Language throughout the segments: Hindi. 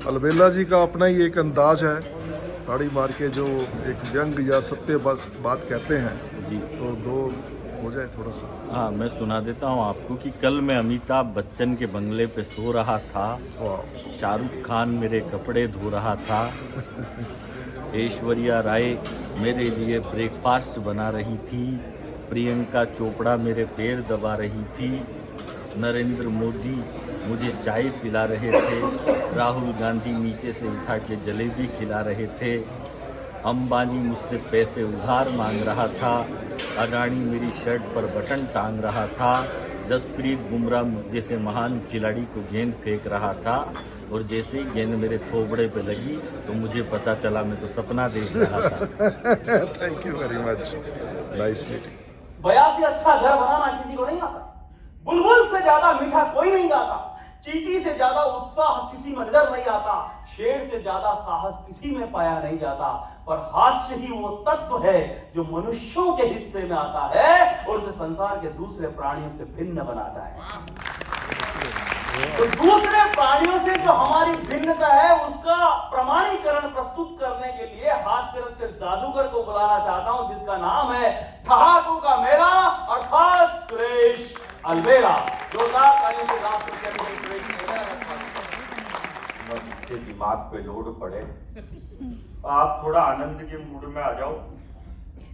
अलबेला जी का अपना ही एक अंदाज है, ताड़ी मार के जो एक व्यंग या सत्य बात कहते हैं जी। तो दो हो जाए थोड़ा सा। हाँ, मैं सुना देता हूँ आपको कि कल मैं अमिताभ बच्चन के बंगले पे सो रहा था, शाहरुख खान मेरे कपड़े धो रहा था, ऐश्वर्या राय मेरे लिए ब्रेकफास्ट बना रही थी, प्रियंका चोपड़ा मेरे पैर दबा रही थी, नरेंद्र मोदी मुझे चाय पिला रहे थे, राहुल गांधी नीचे से उठा के जलेबी खिला रहे थे, अंबानी मुझसे पैसे उधार मांग रहा था, अडानी मेरी शर्ट पर बटन टांग रहा था, जसप्रीत बुमराह जैसे महान खिलाड़ी को गेंद फेंक रहा था, और जैसे ही गेंद मेरे थोबड़े पे लगी तो मुझे पता चला मैं तो सपना देख रहा था। Thank you very much, nice meeting. 82 अच्छा घर बनाना किसी को नहीं आता, बुलबुल से ज्यादा मीठा कोई नहीं गाता, चींटी से ज्यादा उत्साह किसी में नजर नहीं आता, शेर से ज्यादा साहस किसी में पाया नहीं जाता, पर हास्य ही वो तत्व है जो मनुष्यों के हिस्से में आता है और उसे संसार के दूसरे प्राणियों से भिन्न बनाता है। तो दूसरे प्राणियों से जो हमारी भिन्नता है उसका प्रमाणीकरण प्रस्तुत करने के लिए हास्य रस के जादूगर को बुलाना चाहता हूं, जिसका नाम है ठहाकों का मेला अर्थात सुरेश अलबेला। जोरदार तालियों से दिमाग पे लोड पड़े, आप थोड़ा आनंद के मूड में आ जाओ।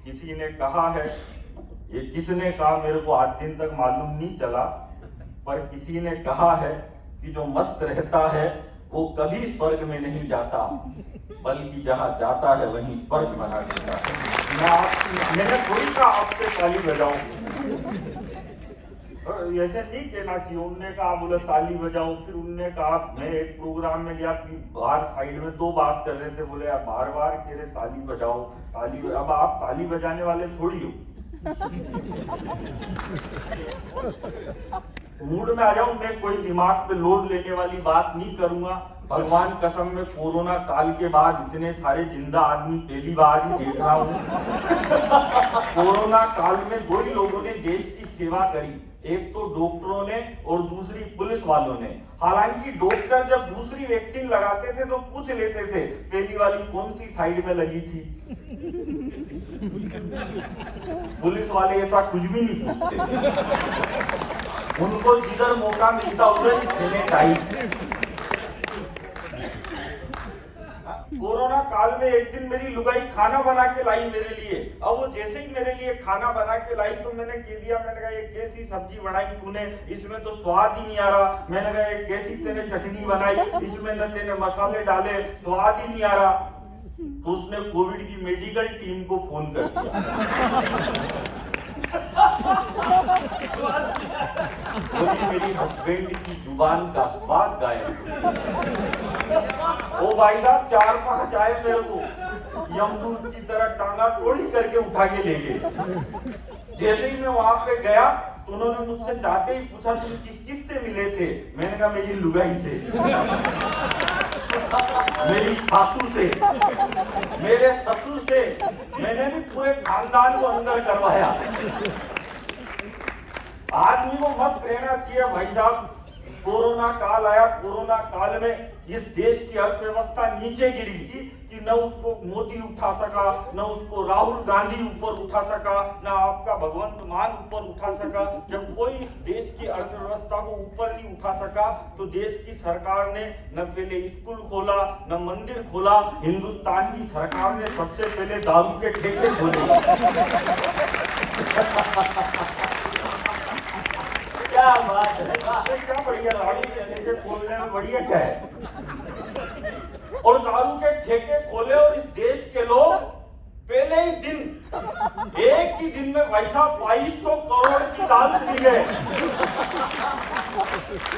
किसी ने कहा है, ये किसने कहा मेरे को आज दिन तक मालूम नहीं चला, पर किसी ने कहा है कि जो मस्त रहता है वो कभी स्वर्ग में नहीं जाता, बल्कि जहां जाता है वहीं स्वर्ग बना देता है। मैंने थोड़ी कहा आपसे ताली बजाओ, ऐसे नहीं कहना चाहिए। उनने कहा बोले ताली बजाओ, फिर उनने कहा, मैं एक प्रोग्राम में गया कि बाहर साइड में दो बात कर रहे थे, बोले यार बार बार कह रहे ताली बजाओ ताली, अब आप ताली बजाने वाले थोड़ी हो। मूड में आ जाऊं, मैं कोई दिमाग पे लोड लेने वाली बात नहीं करूंगा। भगवान कसम में कोरोना काल के बाद इतने सारे जिंदा आदमी पहली बार ही देख रहा हूं। कोरोना काल में दो ही लोगों ने देश की सेवा करी, एक तो डॉक्टरों ने और दूसरी पुलिस वालों ने। हालांकि डॉक्टर जब दूसरी वैक्सीन लगाते थे तो पूछ लेते थे पहली वाली कौन सी साइड में लगी थी। पुलिस वाले ऐसा कुछ भी नहीं पूछते, उनको जिधर मौका मिलता उधर ही सैनिटाइज। कोरोना काल में एक दिन मेरी लुगाई खाना बना के लाई मेरे लिए। अब वो जैसे ही मेरे लिए खाना बना के लाई तो मैंने कह दिया, मैंने कहा ये कैसी सब्जी बनाई तूने, इसमें तो स्वाद ही नहीं आ रहा। मैंने कहा ये कैसी तेने चटनी बनाई, इसमें न तेने मसाले डाले, स्वाद ही नहीं आ रहा। तो उसने कोविड की मेडिकल टीम को फोन कर दिया। मेरी हस्बैंड की जुबान का स्वाद गायब। ओ भाई साहब 4-5 आए मेरे को यमदूत की तरह टांगा टोड़ी करके उठा के ले गए। जैसे ही मैं वहां पे गया तो उन्होंने मुझसे जाते ही पूछा तुम किस किस से मिले थे। मैंने कहा मेरी लुगाई से, मेरी सासू से, मेरे ससुर से। मैंने भी पूरे खानदान को अंदर करवाया। आदमी को मस्त रहना चाहिए भाई साहब। कोरोना काल आया, कोरोना काल में इस देश की अर्थव्यवस्था नीचे गिरी थी कि न उसको मोदी उठा सका, न उसको राहुल गांधी ऊपर उठा सका, न आपका भगवंत मान ऊपर उठा सका। जब कोई इस देश की अर्थव्यवस्था को ऊपर नहीं उठा सका तो देश की सरकार ने न पहले स्कूल खोला न मंदिर खोला। हिंदुस्तान की सरकार ने सबसे पहले दारू के ठेके खोले। क्या बात है, क्या बढ़िया, दारू के ठेके खोलने में बढ़िया क्या है। और दारू के ठेके खोले और इस देश के लोग पहले ही दिन, एक ही दिन में भाई साहब 2200 करोड़ की दारू पी गए।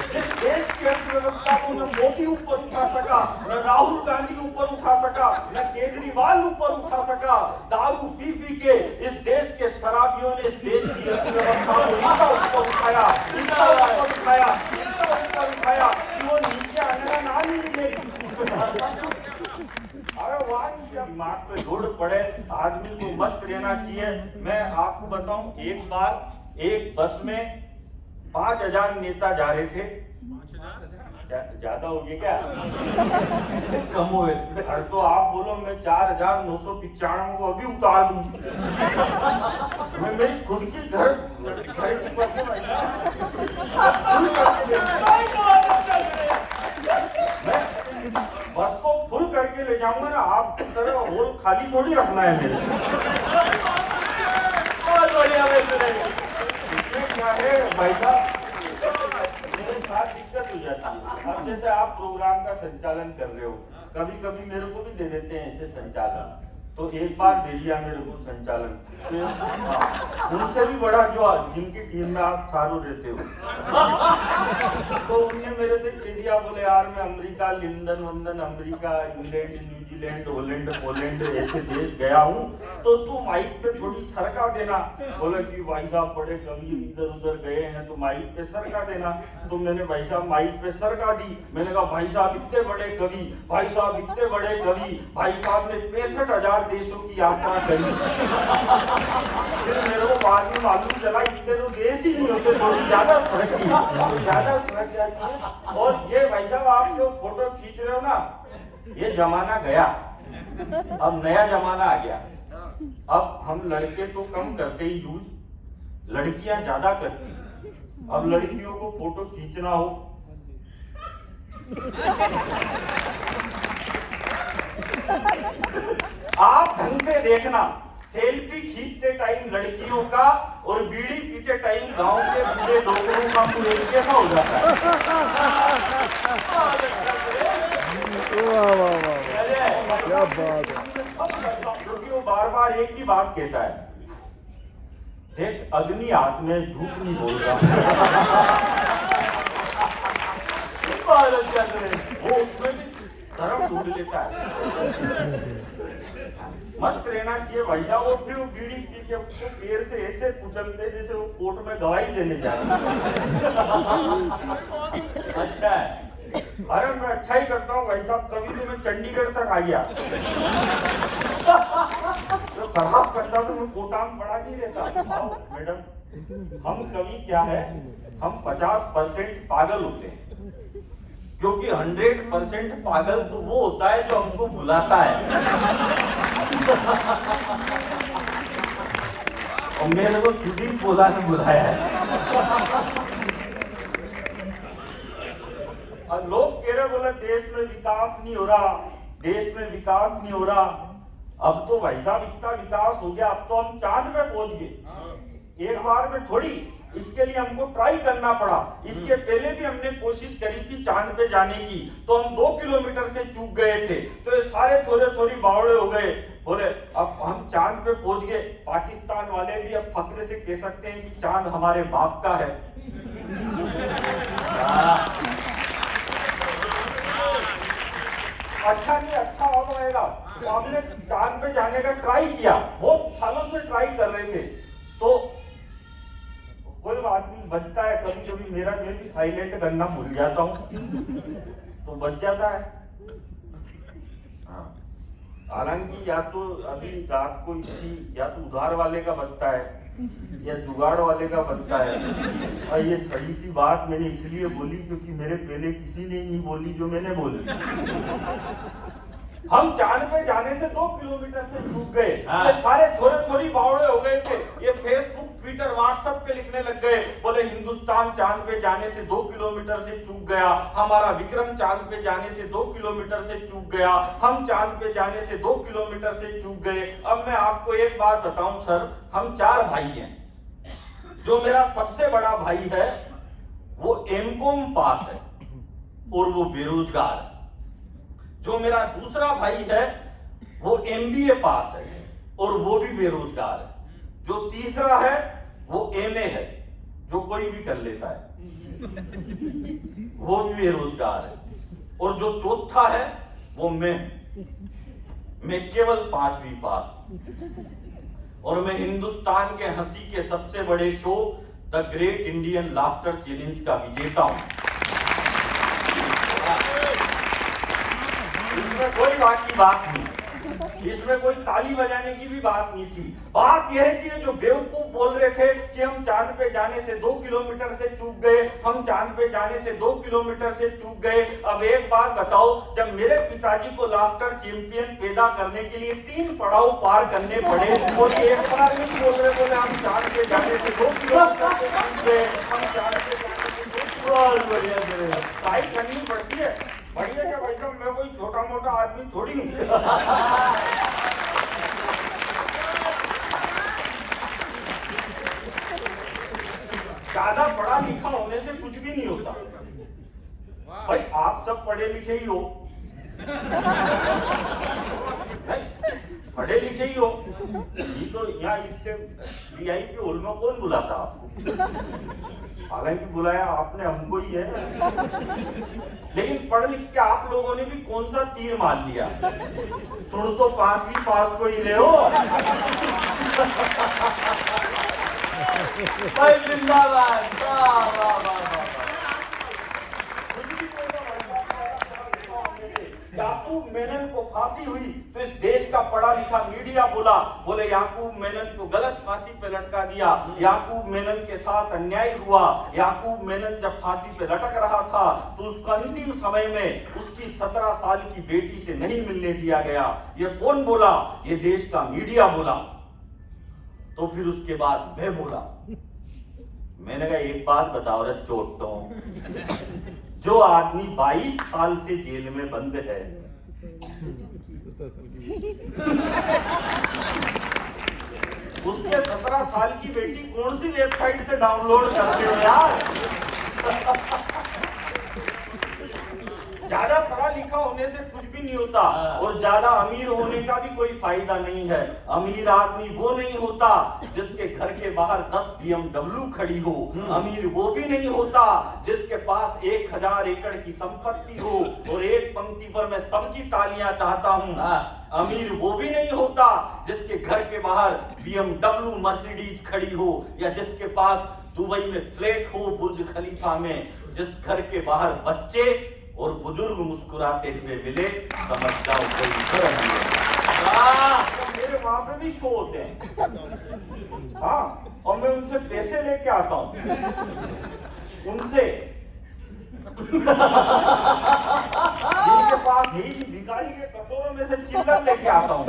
जिस देश की अर्थव्यवस्था को न मोदी ऊपर उठा सका, न राहुल गांधी ऊपर उठा सका, न केजरीवाल ऊपर उठा सका, दारू पी पी के इस देश के शराबियों ने इस देश की अर्थव्यवस्था को इतना ऊपर उठाया, इतना ऊपर उठाया, इतना ऊपर उठाया कि वो नीचे आने का नाम ही नहीं ले। अरे वाह, दिमाग पे जोड़ पड़े, आदमी को मस्त रहना चाहिए। मैं आपको बताऊं, एक बार एक बस में 5,000 नेता जा रहे थे। ज्यादा हो गया क्या? कम हुए। अरे तो आप बोलो मैं 4,995 को अभी उतार दूं। मैं मेरी खुद की घर की बस है मैं बस को फुल करके ले जाऊंगा ना, आप की तरह होल खाली थोड़ी रखना है मेरे। बहुत बढ़िया क्या है भाई साहब, मेरे साथ दिक्कत हो जाती है। अब जैसे आप प्रोग्राम का संचालन कर रहे हो, कभी कभी मेरे को भी दे देते हैं ऐसे संचालन, तो एक बार दे दिया मेरे को संचालन, उनसे भी बड़ा जो जिनकी टीम में आप सारों रहते हो, तो उनने मेरे से कह दिया, बोले यार मैं America, London, America, England, New Zealand, Holland, Poland ऐसे देश गया हूँ, तो तू माइक पे थोड़ी सरका देना। बोले कि भाई साहब बड़े कवि इधर उधर गए हैं तो माइक पे सरका देना। तो मैंने भाई साहब माइक पे सरका दी। मैंने कहा भाई साहब इतने बड़े कवि, भाई साहब इतने बड़े कवि, भाई साहब ने 65,000 देशों की यात्रा करी। फिर मेरे को बाद में मालूम चला इतने तो देश ही नहीं होते, थोड़ी ज्यादा सड़क जाती है। और ये भाई साहब आप जो फोटो खींच रहे हो ना, ये जमाना गया, अब नया जमाना आ गया। अब हम लड़के तो कम करते ही यूज, लड़कियां ज्यादा करती। अब लड़कियों को फोटो खींचना हो आप ढंग से देखना, सेल्फी खींचते टाइम लड़कियों का और बीड़ी पीते टाइम गांव के बूढ़े लोगों का पूरे कैसा हो जाता है। वाह वाह वाह, क्या बात है। क्योंकि वो बार बार एक ही बात कहता है, देख अग्नि हाथ में झूठ नहीं बोल रहा। वो उसमें भी धर्म ढूंढ लेता है। मस्त रहना चाहिए भाई साहब। वो फिर वो बीड़ी पी के उसको पैर से ऐसे कुचलते जैसे वो कोर्ट में गवाही देने जा रहे। अच्छा है, अरे मैं अच्छा ही करता हूँ भाई साहब, तभी तो मैं चंडीगढ़ तक आ गया। जो खराब करता तो मैं कोटा में पड़ा नहीं रहता। आओ मैडम, हम कवि क्या है, हम 50% पागल होते हैं, क्योंकि 100% पागल तो वो होता है जो हमको भुलाता है। और मेरे को सुदीप बोला ने बुलाया है। और लोग कह रहे, बोले देश में विकास नहीं हो रहा, देश में विकास नहीं हो रहा। अब तो भाई साहब इतना विकास हो गया, अब तो हम चांद पे पहुंच गए एक बार में थोड़ी। इसके लिए हमको ट्राई करना पड़ा। इसके पहले भी हमने कोशिश करी थी चांद पे जाने की, तो हम 2 किलोमीटर से चूक गए थे, तो ये सारे छोरे छोरी बावड़े हो गए। बोले अब हम चांद पे पहुंच गए, पाकिस्तान वाले भी अब फक्र से कह सकते हैं कि चांद हमारे बाप का है। अच्छा नहीं, अच्छा और रहेगा। तो हमने चांद पे जाने का ट्राई किया, बहुत सालों से ट्राई कर रहे थे, तो कोई आदमी बचता है कभी कभी, मेरा मैं भी साइलेंट करना भूल जाता हूँ तो बच जाता है। हालांकि या तो अभी रात को इसी या तो उधार वाले का बचता है या जुगाड़ वाले का बचता है। और ये सही सी बात मैंने इसलिए बोली क्योंकि मेरे पहले किसी ने नहीं बोली जो मैंने बोली। हम चांद पे जाने से 2 किलोमीटर से चूक गए। ये सारे छोरे छोरी बावड़े हो गए थे, ये फेसबुक, ट्विटर, व्हाट्सएप पे लिखने लग गए, बोले हिंदुस्तान चांद पे जाने से 2 किलोमीटर से चूक गया, हमारा विक्रम चांद पे जाने से 2 किलोमीटर से चूक गया, हम चांद पे जाने से 2 किलोमीटर से चूक गए। अब मैं आपको एक बात बताऊं सर, हम 4 भाई हैं। जो मेरा सबसे बड़ा भाई है वो एमकॉम पास है और वो बेरोजगार है। जो मेरा दूसरा भाई है वो एमबीए पास है और वो भी बेरोजगार है। जो तीसरा है वो एमए है, जो कोई भी कर लेता है, वो भी बेरोजगार है। और जो चौथा है वो मैं केवल 5वीं पास, और मैं हिंदुस्तान के हंसी के सबसे बड़े show the great Indian laughter challenge का विजेता हूं। इसमें कोई बात की बात नहीं। इसमें कोई ताली बजाने की भी बात नहीं थी। बात यह है कि ये जो बेवकूफ बोल रहे थे कि हम चांद पे जाने से 2 किलोमीटर से चूक गए, हम चांद पे जाने से 2 किलोमीटर से चूक गए। अब एक बात बताओ, जब मेरे पिताजी को लाफ्टर चैंपियन पैदा करने के लिए 3 पड़ाव पार करने पड़े और एक बार नहीं बोल रहे, बोले हम चांद पे जाने से 2 किलोमीटर से चूक गए, हम चांद पे जाने से 2 किलोमीटर ट्राई करनी पड़ती है। बढ़िया क्या भाई साहब, मैं कोई छोटा मोटा आदमी थोड़ी हूँ। ज्यादा पढ़ा लिखा होने से कुछ भी नहीं होता भाई, आप सब पढ़े लिखे ही हो, नहीं पढ़े लिखे ही हो, ये तो यहाँ इसके वीआईपी हॉल में कौन बुलाता आपको? हालांकि बुलाया आपने हमको ही है, लेकिन पढ़ लिख के आप लोगों ने भी कौन सा तीर मार लिया? सुन तो 5वीं पास को ही रहे हो। भाई जिंदाबाद, वाह वाह वाह वाह। याकूब मेनन को फांसी हुई तो इस देश का पढ़ा लिखा मीडिया बोले याकूब मेनन को गलत फांसी पे लटका दिया, याकूब मेनन के साथ अन्याय हुआ। याकूब मेनन जब फांसी पे लटक रहा था तो उसका अंतिम समय में उसकी 17 साल की बेटी से नहीं मिलने दिया गया। ये कौन बोला? ये देश का मीडिया बोला। तो फिर उसके बाद मैं बोला, मैंने कहा एक बात बताओ रे चोटों, जो आदमी 22 साल से जेल में बंद है, उसके 17 साल की बेटी कौन सी वेबसाइट से डाउनलोड करते हो यार? ज्यादा पढ़ा लिखा होने से कुछ भी नहीं होता और ज्यादा अमीर होने का भी कोई फायदा नहीं है। अमीर आदमी वो नहीं होता जिसके घर के बाहर 10 BMW खड़ी हो, अमीर वो भी नहीं होता जिसके पास 1000 एकड़ की संपत्ति हो और एक पंक्ति पर मैं सबकी तालियां चाहता हूँ। अमीर वो भी नहीं होता जिसके घर के बाहर BMW मर्सिडीज खड़ी हो या जिसके पास दुबई में फ्लैट हो बुर्ज खलीफा में, जिस घर के बाहर बच्चे और बुजुर्ग मुस्कुराते हुए मिले, समझ जाओ कोई घर नहीं है। तो मेरे वहां पे भी शो होते हैं, हाँ, और मैं उनसे पैसे लेके आता हूँ, उनसे जिनके पास ही भिखारी के कटोरों में से चिल्लर लेके आता हूँ।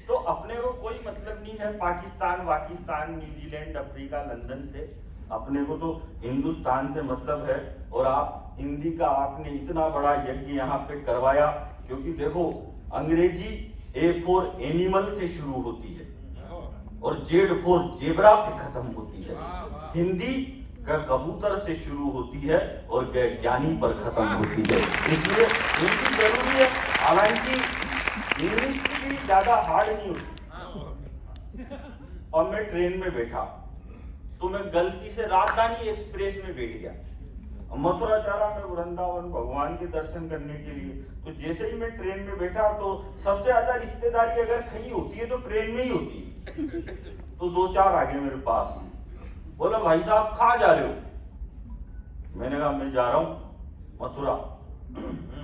तो अपने को कोई मतलब नहीं है Pakistan, Pakistan, New Zealand, Africa, London से। अपने को तो हिंदुस्तान से मतलब है। और आप हिंदी का आपने इतना बड़ा यज्ञ यहाँ पे करवाया, क्योंकि देखो अंग्रेजी A फॉर एनिमल से शुरू होती है और Z फॉर जेब्रा पे खत्म होती है। हिंदी का कबूतर से शुरू होती है और ज्ञानी पर खत्म होती है, इसलिए हिंदी जरूरी है। हालांकि इंग्लिश भी ज्यादा हार्ड नहीं होती। और मैं ट्रेन में बैठा तो मैं गलती से राजधानी एक्सप्रेस में बैठ गया, मथुरा जा रहा मैं वृंदावन भगवान के दर्शन करने के लिए। तो जैसे ही मैं ट्रेन में बैठा तो सबसे ज्यादा रिश्तेदारी अगर कहीं होती है तो ट्रेन में ही होती है। तो 2-4 आ गए मेरे पास, बोला भाई साहब कहाँ जा रहे हो? मैंने कहा मैं जा रहा हूँ मथुरा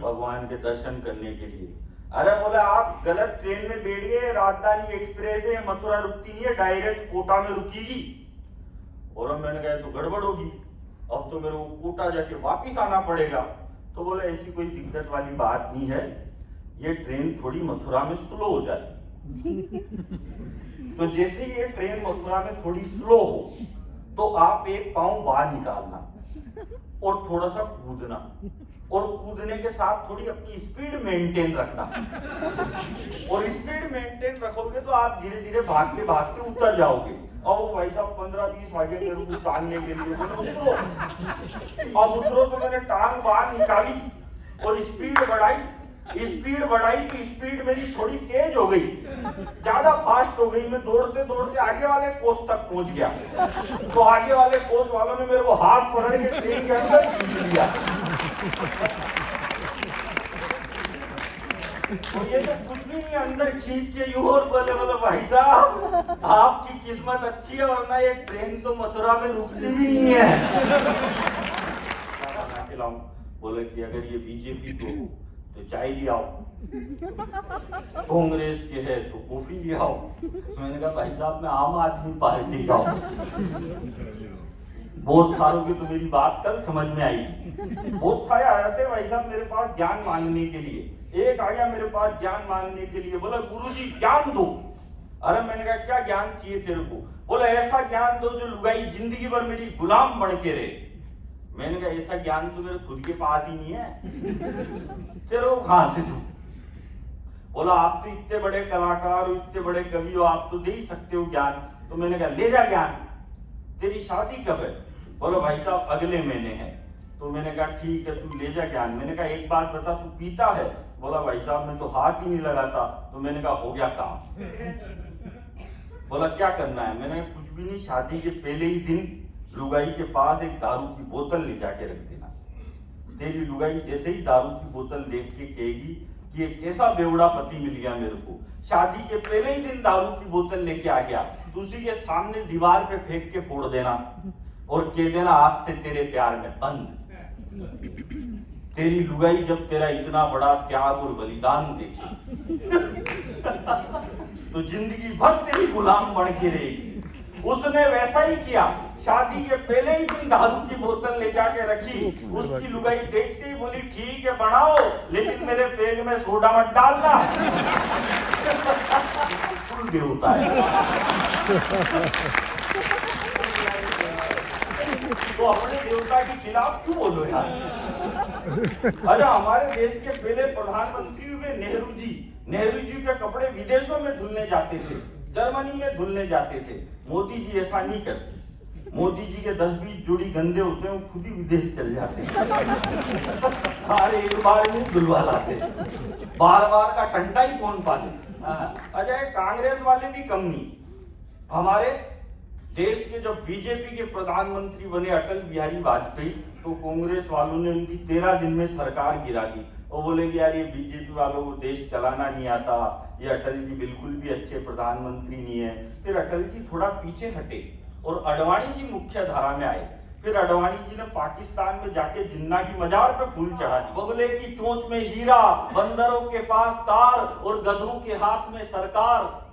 भगवान के दर्शन करने के लिए। अरे बोला आप गलत ट्रेन में बैठ गए, राजधानी एक्सप्रेस है, मथुरा रुकती नहीं है, डायरेक्ट कोटा में रुकेगी। और मैंने कहा तो गड़बड़ होगी, अब तो मेरे को कोटा जाके वापिस आना पड़ेगा। तो बोला ऐसी कोई दिक्कत वाली बात नहीं है, ये ट्रेन थोड़ी मथुरा में स्लो हो जाती। तो जैसे ये ट्रेन मथुरा में थोड़ी स्लो हो तो आप एक पाँव बाहर निकालना और थोड़ा सा कूदना, और कूदने के साथ थोड़ी अपनी स्पीड मेंटेन रखना। और स्पीड मेंटेन रखोगे तो आप धीरे धीरे भागते भागते उतर जाओगे। और वो भाई साहब 15-20 आगे मेरे को टांगने के लिए उतरो। अब उतरो तो मैंने टांग बाहर निकाली और स्पीड बढ़ाई तो स्पीड मेरी थोड़ी तेज हो गई, ज्यादा फास्ट हो गई। मैं दौड़ते दौड़ते आगे वाले कोच तक पहुंच गया। तो आगे वाले कोच वालों ने मेरे को हाथ पकड़ के ट्रेन के अंदर खींच लिया। तो ये तो कुछ भी नहीं, अंदर खींच के यूं और बोले भाई साहब आपकी किस्मत अच्छी है, वरना ये ट्रेन तो मथुरा में रुकती भी नहीं है। बोले कि अगर ये बीजेपी को तो चाय ले आओ, कांग्रेस के है तो कॉफी ले आओ। मैंने कहा भाई साहब मैं आम आदमी पार्टी का हूँ, बहुत सारों की तो मेरी बात कल समझ में आई। बहुत सारे आ जाते हैं भाई साहब मेरे पास ज्ञान मांगने के लिए। एक आ गया मेरे पास ज्ञान मांगने के लिए, बोला गुरुजी ज्ञान दो। अरे मैंने कहा क्या ज्ञान चाहिए तेरे को? बोला ऐसा ज्ञान दो जो लुगाई जिंदगी भर मेरी गुलाम बन के रहे। मैंने कहा ऐसा ज्ञान तो मेरे खुद के पास ही नहीं है, तेरे को कहां से दूं? बोला आप तो इतने बड़े कलाकार हो, इतने बड़े कवि हो, आप तो दे ही सकते हो ज्ञान। तो मैंने कहा ले जा ज्ञान। तेरी शादी कब है? बोलो भाई साहब अगले महीने है। तो मैंने कहा ठीक है तू ले जा ज्ञान। मैंने कहा एक बात बता तू पीता है? बोला भाई साहब मैं तो हाथ ही नहीं लगाता। तो मैंने कहा हो गया काम। बोला क्या करना है? मैंने कहा कुछ भी नहीं, शादी के पहले ही दिन लुगाई के पास एक दारू की बोतल ले जाके रख देना। तेरी लुगाई जैसे ही दारू की बोतल देख के कहेगी कि ये कैसा बेवड़ा पति मिल गया मेरे को, शादी के पहले ही दिन दारू की बोतल लेके आ गया, तो उसी के सामने दीवार पे फेंक के फोड़ देना और कह देना आज से तेरे प्यार में बंद। तेरी लुगाई जब तेरा इतना बड़ा त्याग और बलिदान देखे तो जिंदगी भर तेरी गुलाम बन के रहेगी। उसने वैसा ही किया, शादी के पहले ही दिन दारू की बोतल ले जाके रखी। उसकी लुगाई देखते ही बोली ठीक है बनाओ, लेकिन मेरे पेट में सोडा मत डालना। फुल देवता है। तो अपने देवता के खिलाफ क्यों बोलो यार? अच्छा हमारे देश के पहले प्रधानमंत्री हुए नेहरू जी। नेहरू जी के कपड़े विदेशों में धुलने जाते थे, जर्मनी में धुलने जाते थे। मोदी जी ऐसा नहीं करते। मोदी जी के 10-20 जोड़ी गंदे होते हैं, वो खुद ही विदेश चल जाते हैं। सारे एक बार में धुलवा लाते, बार बार का टंटा ही कौन पाले। अजय कांग्रेस वाले भी कम नहीं। हमारे देश के जब बीजेपी के प्रधानमंत्री बने अटल बिहारी वाजपेयी, तो कांग्रेस वालों ने उनकी 13 दिन में सरकार गिरा दी। वो बोले कि यार ये बीजेपी वालों को देश चलाना नहीं आता, ये अटल जी बिल्कुल भी अच्छे प्रधानमंत्री नहीं है। फिर अटल जी थोड़ा पीछे हटे और अडवाणी जी मुख्य धारा में आए। फिर अडवाणी जी ने पाकिस्तान में जाके जिन्ना की मजार पे फूल चढ़ा दी। बगुले की चोंच में हीरा, बंदरों के पास कार और गधों के हाथ में सरकार।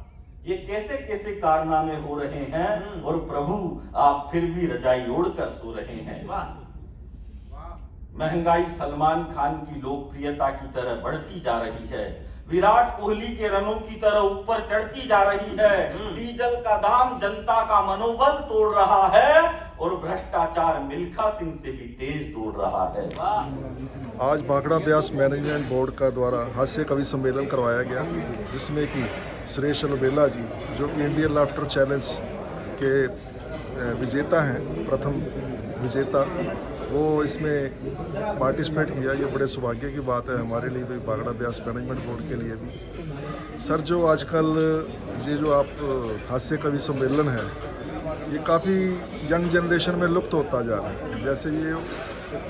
ये कैसे कैसे कारनामे हो रहे हैं और प्रभु आप फिर भी रजाई ओढ़कर सो रहे हैं। महंगाई सलमान खान की लोकप्रियता की तरह बढ़ती जा रही है, विराट कोहली के रनों की तरह ऊपर चढ़ती जा रही है। डीजल का दाम जनता का मनोबल तोड़ रहा है और भ्रष्टाचार मिल्खा सिंह से भी तेज तोड़ रहा है। आज भाखड़ा ब्यास मैनेजमेंट बोर्ड का द्वारा हास्य कवि सम्मेलन करवाया गया, जिसमें कि सुरेश अलबेला जी जो कि इंडियन लाफ्टर चैलेंज के विजेता हैं, प्रथम विजेता, वो इसमें पार्टिसिपेट किया। ये बड़े सौभाग्य की बात है हमारे लिए भी, भाखड़ा ब्यास मैनेजमेंट बोर्ड के लिए भी। सर जो आजकल ये जो आप हास्य कवि सम्मेलन है, ये काफ़ी यंग जनरेशन में लुप्त होता जा रहा है। जैसे ये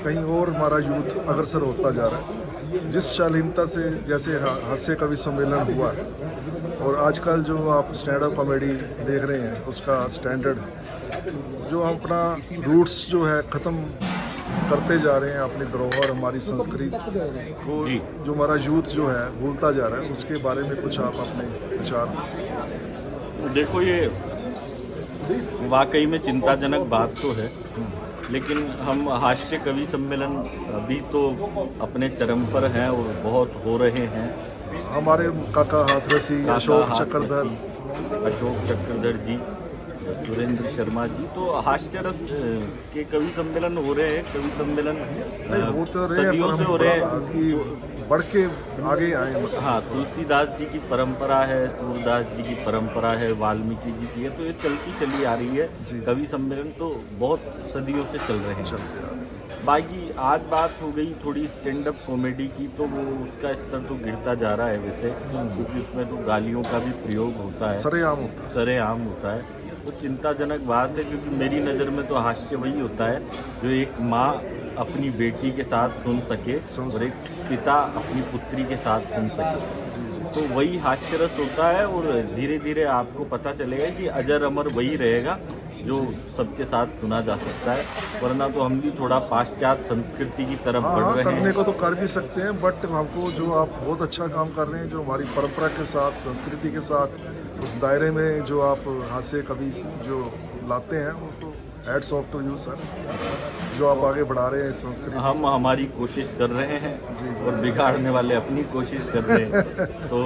कहीं और हमारा यूथ अग्रसर होता जा रहा है। जिस शालीनता से जैसे हास्य कवि सम्मेलन हुआ और आजकल जो आप स्टैंड अप कॉमेडी देख रहे हैं, उसका स्टैंडर्ड जो हम अपना रूट्स जो है ख़त्म करते जा रहे हैं, अपनी धरोहर हमारी संस्कृति को जो हमारा यूथ जो है भूलता जा रहा है, उसके बारे में कुछ आप अपने विचार। देखो ये वाकई में चिंताजनक बात तो है, लेकिन हम हास्य कवि सम्मेलन अभी तो अपने चरम पर हैं और बहुत हो रहे हैं। हमारे काका हाथरसी, अशोक चक्रधर जी, सुरेंद्र शर्मा जी, तो हास्य रस के कवि सम्मेलन हो रहे हैं। कवि सम्मेलन सदियों से हो रहे हैं, बढ़ के आगे आए। हाँ, तुलसीदास जी की परंपरा है, सूरदास जी की परंपरा है, वाल्मीकि जी की है, तो ये चलती चली आ रही है। कवि सम्मेलन तो बहुत सदियों से चल रहे हैं। बाकी आज बात हो गई थोड़ी स्टैंड अप कॉमेडी की, तो वो उसका स्तर तो गिरता जा रहा है वैसे, क्योंकि उसमें तो गालियों का भी प्रयोग होता है, सरेआम होता है। वो चिंताजनक बात है, क्योंकि मेरी नज़र में तो हास्य वही होता है जो एक माँ अपनी बेटी के साथ सुन सके और एक पिता अपनी पुत्री के साथ सुन सके, तो वही हास्य रस होता है। और धीरे धीरे आपको पता चलेगा कि अजर अमर वही रहेगा जो सबके साथ सुना जा सकता है, वरना तो हम भी थोड़ा पाश्चात्य संस्कृति की तरफ बढ़ हाँ, रहे करने हैं। को तो कर भी सकते हैं, बट हमको जो आप बहुत अच्छा काम कर रहे हैं, जो हमारी परंपरा के साथ, संस्कृति के साथ, उस दायरे में जो आप हास्य कवि जो लाते हैं, वो तो hats off to you sir, जो आप आगे बढ़ा रहे हैं इस संस्कृति। हम हमारी कोशिश कर रहे हैं और बिगाड़ने वाले अपनी कोशिश कर रहे हैं। तो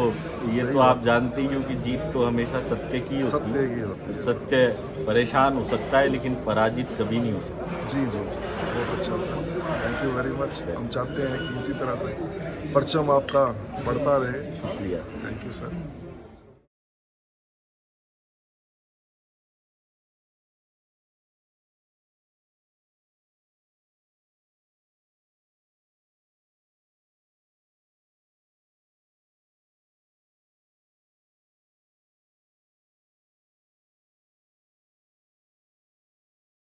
ये तो आप जानते ही हो कि जीत तो हमेशा सत्य की होती सत्य है। की होती है। सत्य परेशान हो सकता है लेकिन पराजित कभी नहीं हो सकता। जी जी जी, बहुत अच्छा sir, thank you very much. हम चाहते हैं कि इसी तरह से परचम आपका बढ़ता रहे। शुक्रिया। Thank you sir.